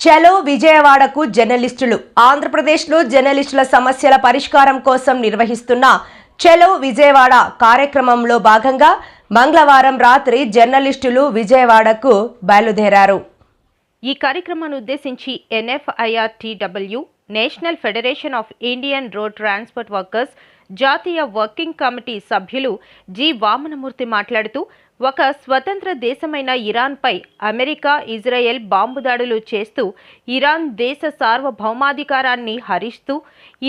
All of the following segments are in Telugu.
చలో విజయవాడకు జర్నలిస్టులు. ఆంధ్రప్రదేశ్లో జర్నలిస్టుల సమస్యల పరిష్కారం కోసం నిర్వహిస్తున్న చలో విజయవాడ కార్యక్రమంలో భాగంగా మంగళవారం రాత్రి జర్నలిస్టులు విజయవాడకు బయలుదేరారు. ఈ కార్యక్రమాన్ని ఉద్దేశించి NFIRTW national federation of Indian road transport workers జాతీయ వర్కింగ్ కమిటీ సభ్యులు జి వామనమూర్తి మాట్లాడుతూ, ఒక స్వతంత్ర దేశమైన ఇరాన్పై అమెరికా, ఇజ్రాయెల్ బాంబు దాడులు చేస్తూ ఇరాన్ దేశ సార్వభౌమాధికారాన్ని హరిస్తూ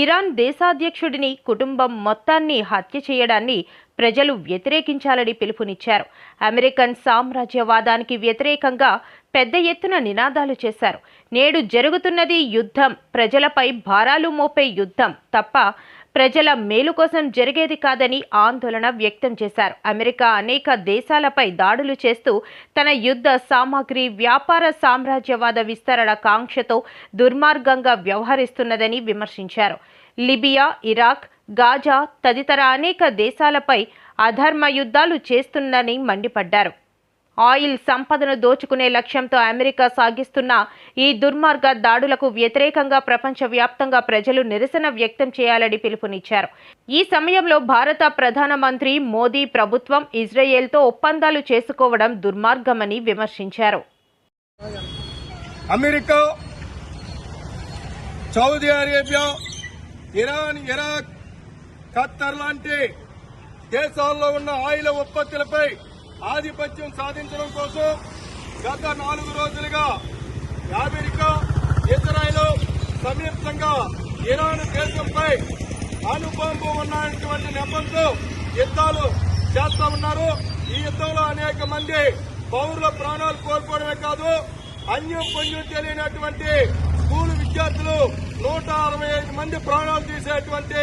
ఇరాన్ దేశాధ్యక్షుడిని, కుటుంబం మొత్తాన్ని హత్య చేయడాన్ని ప్రజలు వ్యతిరేకించాలని పిలుపునిచ్చారు. అమెరికన్ సామ్రాజ్యవాదానికి వ్యతిరేకంగా పెద్ద ఎత్తున నినాదాలు చేశారు. నేడు జరుగుతున్నది యుద్ధం, ప్రజలపై భారాలు మోపే యుద్ధం తప్ప ప్రజల మేలు కోసం జరిగేది కాదని ఆందోళన వ్యక్తం చేశారు. అమెరికా అనేక దేశాలపై దాడులు చేస్తూ తన యుద్ధ సామాగ్రి వ్యాపార సామ్రాజ్యవాద విస్తరణ కాంక్షతో దుర్మార్గంగా వ్యవహరిస్తున్నదని విమర్శించారు. లిబియా, ఇరాక్, గాజా తదితర అనేక దేశాలపై అధర్మ యుద్ధాలు చేస్తుందని మండిపడ్డారు. ఆయిల్ సంపదను దోచుకునే లక్ష్యంతో అమెరికా సాగిస్తున్న ఈ దుర్మార్గ దాడులకు వ్యతిరేకంగా ప్రపంచవ్యాప్తంగా ప్రజలు నిరసన వ్యక్తం చేయాలని పిలుపునిచ్చారు. ఈ సమయంలో భారత ప్రధానమంత్రి మోదీ ప్రభుత్వం ఇజ్రాయెల్తో ఒప్పందాలు చేసుకోవడం దుర్మార్గమని విమర్శించారు. America, Saudi Arabia, Iran, Iraq, Khattar లాంటి దేశాల్లో ఉన్న ఆయిల్ ఉత్పత్తులపై ఆధిపత్యం సాధించడం కోసం గత 4 రోజులుగా అమెరికా, ఇజ్రాయెల్ సంయుక్తంగా ఇరాన్ దేశంపై అణుబాంబు ఉన్నటువంటి నెపంతో యుద్ధాలు చేస్తా ఉన్నారు. ఈ యుద్ధంలో అనేక మంది పౌరుల ప్రాణాలు కోల్పోవడమే కాదు, అన్యం పొంజం తెలియనటువంటి స్కూల్ విద్యార్థులు 165 మంది ప్రాణాలు తీసేటువంటి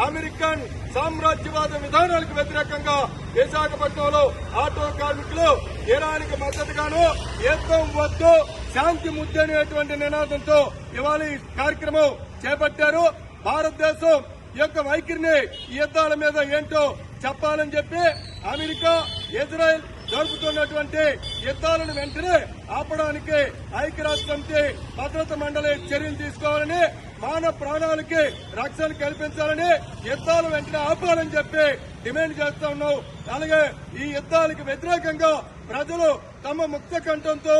అమెరికన్ సామ్రాజ్యవాద విధానాలకు వ్యతిరేకంగా విశాఖపట్నంలో ఆటో కార్మికులు ఇరాన్కి మద్దతుగాను యుద్ధం వద్దు, శాంతి ముద్దు అనేటువంటి నినాదంతో ఇవాళ ఈ కార్యక్రమం చేపట్టారు. భారతదేశం యొక్క వైఖరిని ఈ యుద్ధాల మీద ఏంటో చెప్పాలని చెప్పి అమెరికా, ఇజ్రాయెల్ జరుపుతున్నటువంటి యుద్ధాలను వెంటనే ఆపడానికి ఐక్యరాజ్య సమితి భద్రతా మండలి చర్యలు తీసుకోవాలని, మానవ ప్రాణాలకి రక్షణ కల్పించాలని, యుద్ధాలు వెంటనే ఆపాలని చెప్పి డిమాండ్ చేస్తా ఉన్నాం. అలాగే ఈ యుద్ధాలకు వ్యతిరేకంగా ప్రజలు తమ ముక్త కంఠంతో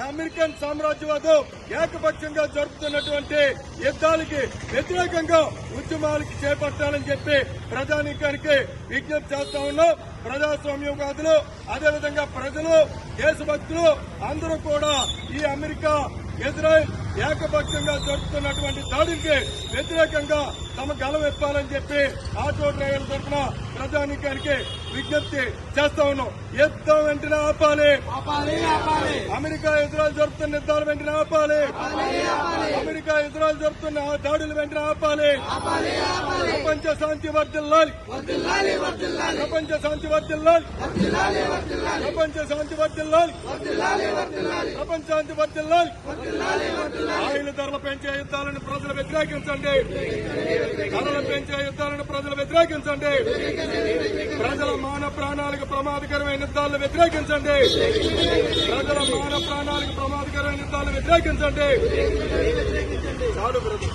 అమెరికన్ సామ్రాజ్యవాదం ఏకపక్షంగా జరుపుతున్నటువంటి యుద్ధాలకి వ్యతిరేకంగా ఉద్యమాలకి చేపట్టాలని చెప్పి ప్రజానీకానికి విజ్ఞప్తి చేస్తా ఉన్నాం. ప్రజాస్వామ్యవాదులు, అదేవిధంగా ప్రజలు, దేశభక్తులు అందరూ కూడా ఈ అమెరికా, ఇజ్రాయెల్ ఏకపక్షంగా జరుపుతున్నటువంటి దాడులకి వ్యతిరేకంగా తమ గలవెప్పాలని చెప్పి ఆటో డ్రైవర్ల తరఫున ప్రజానీకానికి విజ్ఞప్తి చేస్తా ఉన్నాం. యుద్ధం వెంటనే ఆపాలి. అమెరికా, ఇజ్రాయెల్ జరుపుతున్న యుద్ధాలు వెంటనే ఆపాలి. అమెరికా, ఇజ్రాయెల్ జరుపుతున్న దాడులు వెంటనే ఆపాలి. ప్రపంచ శాంతి వర్ధిల్లాలి. ప్రపంచ శాంతి వర్ధిల్లాలి. ప్రపంచ శాంతి వర్ధిల్లాలి. ప్రపంచ శాంతి వర్ధిల్లాలి. ఆయిల్ ధరలు పెంచే యుద్ధాలను ప్రజలు వ్యతిరేకించండి. ధరలు పెంచే యుద్ధాలను ప్రజలు వ్యతిరేకించండి. ప్రజల మానవ ప్రాణాలకు ప్రమాదకరమైన యుద్ధాలను వ్యతిరేకించండి. ప్రజల మానవ ప్రాణాలకు ప్రమాదకరమైన యుద్ధాలను వ్యతిరేకించండి. చాలు బ్రదర్.